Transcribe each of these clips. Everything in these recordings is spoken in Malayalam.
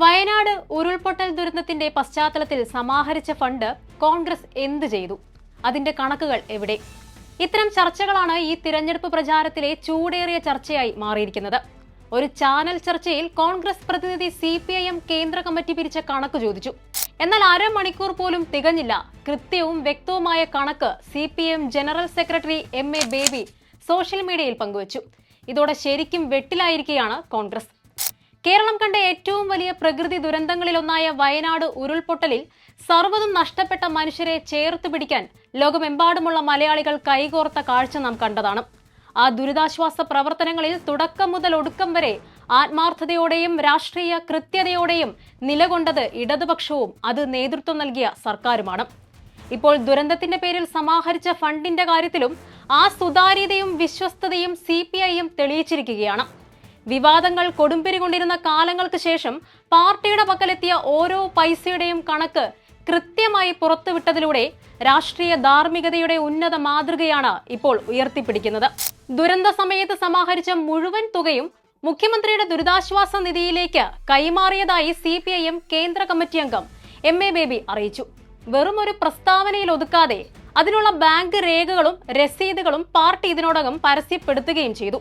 വയനാട് ഉരുൾപൊട്ടൽ ദുരന്തത്തിന്റെ പശ്ചാത്തലത്തിൽ സമാഹരിച്ച ഫണ്ട് കോൺഗ്രസ് എന്ത് ചെയ്തു? അതിന്റെ കണക്കുകൾ എവിടെ? ഇത്തരം ചർച്ചകളാണ് ഈ തിരഞ്ഞെടുപ്പ് പ്രചാരത്തിലെ ചൂടേറിയ ചർച്ചയായി മാറിയിരിക്കുന്നത്. ഒരു ചാനൽ ചർച്ചയിൽ കോൺഗ്രസ് പ്രതിനിധി CPIM കേന്ദ്ര കമ്മിറ്റി പിരിച്ച കണക്ക് ചോദിച്ചു. എന്നാൽ അരമണിക്കൂർ പോലും തികഞ്ഞില്ല. കൃത്യവും വ്യക്തവുമായ കണക്ക് CPIM general secretary MA baby social മീഡിയയിൽ പങ്കുവച്ചു. ഇതോടെ ശരിക്കും വെട്ടിലായിരിക്കുകയാണ് കോൺഗ്രസ്. കേരളം കണ്ട ഏറ്റവും വലിയ പ്രകൃതി ദുരന്തങ്ങളിലൊന്നായ വയനാട് ഉരുൾപൊട്ടലിൽ സർവ്വതും നഷ്ടപ്പെട്ട മനുഷ്യരെ ചേർത്ത് പിടിക്കാൻ ലോകമെമ്പാടുമുള്ള മലയാളികൾ കൈകോർത്ത കാഴ്ച നാം കണ്ടതാണ്. ആ ദുരിതാശ്വാസ പ്രവർത്തനങ്ങളിൽ തുടക്കം മുതൽ ഒടുക്കം വരെ ആത്മാർത്ഥതയോടെയും രാഷ്ട്രീയ കൃത്യതയോടെയും നിലകൊണ്ടത് ഇടതുപക്ഷവും അത് നേതൃത്വം നൽകിയ സർക്കാരുമാണ്. ഇപ്പോൾ ദുരന്തത്തിന്റെ പേരിൽ സമാഹരിച്ച ഫണ്ടിന്റെ കാര്യത്തിലും ആ സുതാര്യതയും വിശ്വസ്തതയും CPIM തെളിയിച്ചിരിക്കുകയാണ്. വിവാദങ്ങൾ കൊടുമ്പിരി കൊണ്ടിരുന്ന കാലങ്ങൾക്ക് ശേഷം പാർട്ടിയുടെ പക്കലെത്തിയ ഓരോ പൈസയുടെയും കണക്ക് കൃത്യമായി പുറത്തുവിട്ടതിലൂടെ രാഷ്ട്രീയ ധാർമ്മികതയുടെ ഉന്നത മാതൃകയാണ് ഇപ്പോൾ ഉയർത്തിപ്പിടിക്കുന്നത്. ദുരന്ത സമയത്ത് സമാഹരിച്ച മുഴുവൻ തുകയും മുഖ്യമന്ത്രിയുടെ ദുരിതാശ്വാസ നിധിയിലേക്ക് കൈമാറിയതായി CPIM കേന്ദ്ര കമ്മിറ്റി അംഗം MA ബേബി അറിയിച്ചു. വെറും ഒരു പ്രസ്താവനയിൽ ഒതുക്കാതെ അതിനുള്ള ബാങ്ക് രേഖകളും രസീതുകളും പാർട്ടി ഇതിനോടകം പരസ്യപ്പെടുത്തുകയും ചെയ്തു.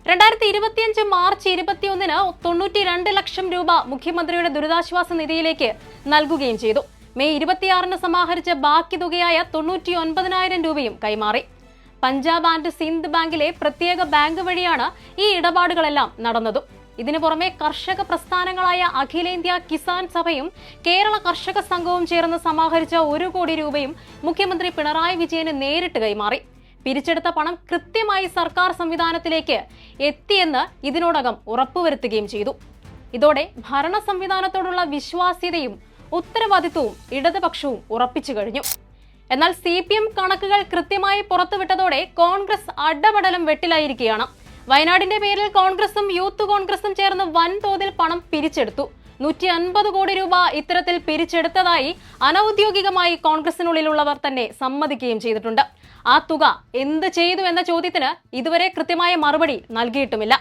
2025 മാർച്ച് 21-ന് 92 ലക്ഷം രൂപ മുഖ്യമന്ത്രിയുടെ ദുരിതാശ്വാസ നിധിയിലേക്ക് നൽകുകയും ചെയ്തു. മെയ് 26-ന് സമാഹരിച്ച ബാക്കി തുകയായ 99,000 രൂപയും കൈമാറി. പഞ്ചാബ് ആൻഡ് സിന്ധ് ബാങ്കിലെ പ്രത്യേക ബാങ്ക് വഴിയാണ് ഈ ഇടപാടുകളെല്ലാം നടന്നതും. ഇതിനു പുറമെ കർഷക പ്രസ്ഥാനങ്ങളായ അഖിലേന്ത്യാ കിസാൻ സഭയും കേരള കർഷക സംഘവും ചേർന്ന് സമാഹരിച്ച 1 കോടി രൂപയും മുഖ്യമന്ത്രി പിണറായി വിജയന് നേരിട്ട് കൈമാറി. പിരിച്ചെടുത്ത പണം കൃത്യമായി സർക്കാർ സംവിധാനത്തിലേക്ക് എത്തിയെന്ന് ഇതിനോടകം ഉറപ്പുവരുത്തുകയും ചെയ്തു. ഇതോടെ ഭരണ സംവിധാനത്തോടുള്ള വിശ്വാസ്യതയും ഉത്തരവാദിത്വവും ഇടതുപക്ഷവും ഉറപ്പിച്ചു കഴിഞ്ഞു. എന്നാൽ CPIM കണക്കുകൾ കൃത്യമായി പുറത്തുവിട്ടതോടെ കോൺഗ്രസ് അഡപടലം വെട്ടിലായിരിക്കുകയാണ്. വയനാടിന്റെ പേരിൽ കോൺഗ്രസും യൂത്ത് കോൺഗ്രസും ചേർന്ന് വൻതോതിൽ പണം പിരിച്ചെടുത്തു. 150 കോടി രൂപ ഇത്തരത്തിൽ പിരിച്ചെടുത്തതായി അനൌദ്യോഗികമായി കോൺഗ്രസിനുള്ളിലുള്ളവർ തന്നെ സമ്മതിക്കുകയും ചെയ്തിട്ടുണ്ട്. ആ തുക എന്ത് ചെയ്തു എന്ന ചോദ്യത്തിന് ഇതുവരെ കൃത്യമായ മറുപടി നൽകിയിട്ടുമില്ല.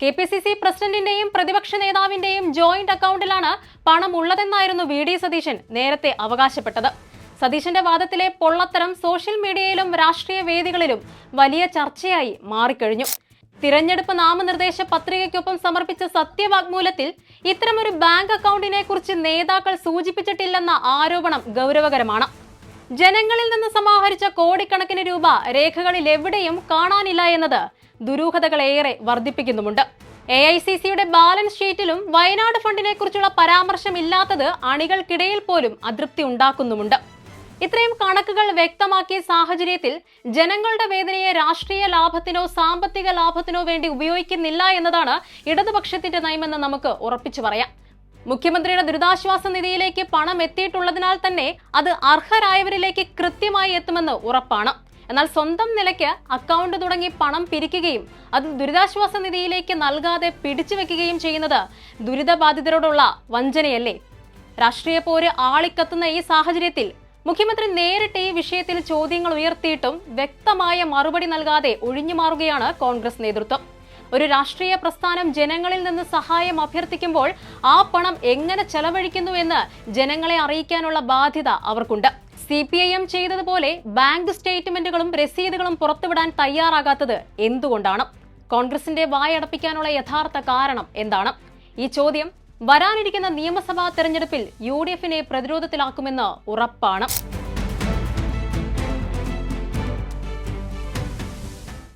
KPCC പ്രസിഡന്റിന്റെയും പ്രതിപക്ഷ നേതാവിന്റെയും ജോയിന്റ് അക്കൗണ്ടിലാണ് പണം ഉള്ളതെന്നായിരുന്നു VD സതീശൻ നേരത്തെ അവകാശപ്പെട്ടത്. സതീശന്റെ വാദത്തിലെ പൊള്ളത്തരം സോഷ്യൽ മീഡിയയിലും രാഷ്ട്രീയ വേദികളിലും വലിയ ചർച്ചയായി മാറിക്കഴിഞ്ഞു. തിരഞ്ഞെടുപ്പ് നാമനിർദ്ദേശ പത്രികയ്ക്കൊപ്പം സമർപ്പിച്ച സത്യവാങ്മൂലത്തിൽ ഇത്തരമൊരു ബാങ്ക് അക്കൗണ്ടിനെ കുറിച്ച് നേതാക്കൾ സൂചിപ്പിച്ചിട്ടില്ലെന്ന ആരോപണം ഗൗരവകരമാണ്. ജനങ്ങളിൽ നിന്ന് സമാഹരിച്ച കോടിക്കണക്കിന് രൂപ രേഖകളിൽ എവിടെയും കാണാനില്ല എന്നത് ദുരൂഹതകളേറെ വർദ്ധിപ്പിക്കുന്നുമുണ്ട്. AICCയുടെ ബാലൻസ് ഷീറ്റിലും വയനാട് ഫണ്ടിനെ കുറിച്ചുള്ള പരാമർശമില്ലാത്തത് അണികൾക്കിടയിൽ പോലും അതൃപ്തി ഉണ്ടാക്കുന്നുമുണ്ട്. ഇത്രയും കണക്കുകൾ വ്യക്തമാക്കിയ സാഹചര്യത്തിൽ ജനങ്ങളുടെ വേദനയെ രാഷ്ട്രീയ ലാഭത്തിനോ സാമ്പത്തിക ലാഭത്തിനോ വേണ്ടി ഉപയോഗിക്കുന്നില്ല എന്നതാണ് ഇടതുപക്ഷത്തിന്റെ നയമെന്ന് നമുക്ക് ഉറപ്പിച്ചു പറയാം. മുഖ്യമന്ത്രിയുടെ ദുരിതാശ്വാസ നിധിയിലേക്ക് പണം എത്തിയിട്ടുള്ളതിനാൽ തന്നെ അത് അർഹരായവരിലേക്ക് കൃത്യമായി എത്തുമെന്ന് ഉറപ്പാണ്. എന്നാൽ സ്വന്തം നിലയ്ക്ക് അക്കൗണ്ട് തുടങ്ങി പണം പിരിക്കുകയും അത് ദുരിതാശ്വാസ നിധിയിലേക്ക് നൽകാതെ പിടിച്ചുവെക്കുകയും ചെയ്യുന്നത് ദുരിതബാധിതരോടുള്ള വഞ്ചനയല്ലേ? രാഷ്ട്രീയ പോര് ആളിക്കത്തുന്ന ഈ സാഹചര്യത്തിൽ മുഖ്യമന്ത്രി നേരിട്ട് ഈ വിഷയത്തിൽ ചോദ്യങ്ങൾ ഉയർത്തിയിട്ടും വ്യക്തമായ മറുപടി നൽകാതെ ഒഴിഞ്ഞുമാറുകയാണ് കോൺഗ്രസ് നേതൃത്വം. ഒരു രാഷ്ട്രീയ പ്രസ്ഥാനം ജനങ്ങളിൽ നിന്ന് സഹായം അഭ്യർത്ഥിക്കുമ്പോൾ ആ പണം എങ്ങനെ ചെലവഴിക്കുന്നു എന്ന് ജനങ്ങളെ അറിയിക്കാനുള്ള ബാധ്യത അവർക്കുണ്ട്. CPIM ചെയ്തതുപോലെ ബാങ്ക് സ്റ്റേറ്റ്മെന്റുകളും രസീതുകളും പുറത്തുവിടാൻ തയ്യാറാകാത്തത് എന്തുകൊണ്ടാണ്? കോൺഗ്രസിന്റെ വായടപ്പിക്കാനുള്ള യഥാർത്ഥ കാരണം എന്താണ്? ഈ ചോദ്യം വരാനിരിക്കുന്ന നിയമസഭാ തെരഞ്ഞെടുപ്പിൽ UDFനെ പ്രതിരോധത്തിലാക്കുമെന്ന് ഉറപ്പാണ്.